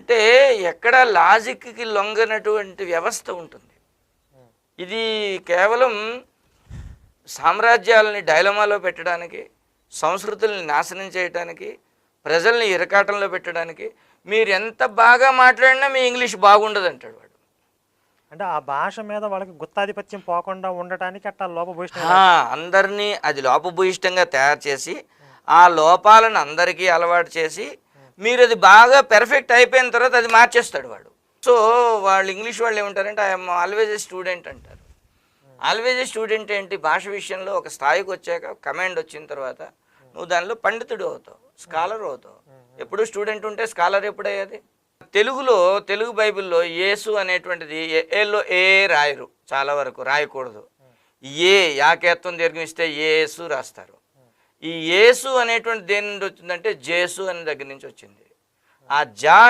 అంటే ఎక్కడ లాజిక్కి లొంగనటువంటి వ్యవస్థ ఉంటుంది. ఇది కేవలం సామ్రాజ్యాలని డైలమాలో పెట్టడానికి, సంస్కృతుల్ని నాశనం చేయడానికి, ప్రజల్ని ఇరకాటంలో పెట్టడానికి. మీరు ఎంత బాగా మాట్లాడినా మీ ఇంగ్లీష్ బాగుండదు అంటాడు వాడు. అంటే ఆ భాష మీద వాళ్ళకి గుత్తాధిపత్యం పోకుండా ఉండటానికి అట్లా లోపభూయిష్టం. అందరినీ అది లోపభూయిష్టంగా తయారు చేసి ఆ లోపాలను అందరికీ అలవాటు చేసి మీరు అది బాగా పెర్ఫెక్ట్ అయిపోయిన తర్వాత అది మార్చేస్తాడు వాడు. సో వాళ్ళు ఇంగ్లీష్ వాళ్ళు ఏమంటారంటే ఐఎమ్ ఆల్వేజ్ ఏ స్టూడెంట్ అంటారు. ఆల్వేజ్ ఏ స్టూడెంట్ ఏంటి? భాష విషయంలో ఒక స్థాయికి వచ్చాక కమాండ్ వచ్చిన తర్వాత నువ్వు దానిలో పండితుడు అవుతావు, స్కాలర్ అవుతావు. ఎప్పుడు స్టూడెంట్ ఉంటే స్కాలర్ ఎప్పుడయ్యేది? తెలుగులో, తెలుగు బైబిల్లో యేసు అనేటువంటిది ఏలో ఏ రాయరు, చాలా వరకు రాయకూడదు. ఏ యాకేత్వం దీర్ఘమిస్తే యేసు రాస్తారు. ఈ యేసు అనేటువంటి దేని నుండి వచ్చిందంటే జేసు అనే దగ్గర నుంచి వచ్చింది. ఆ జా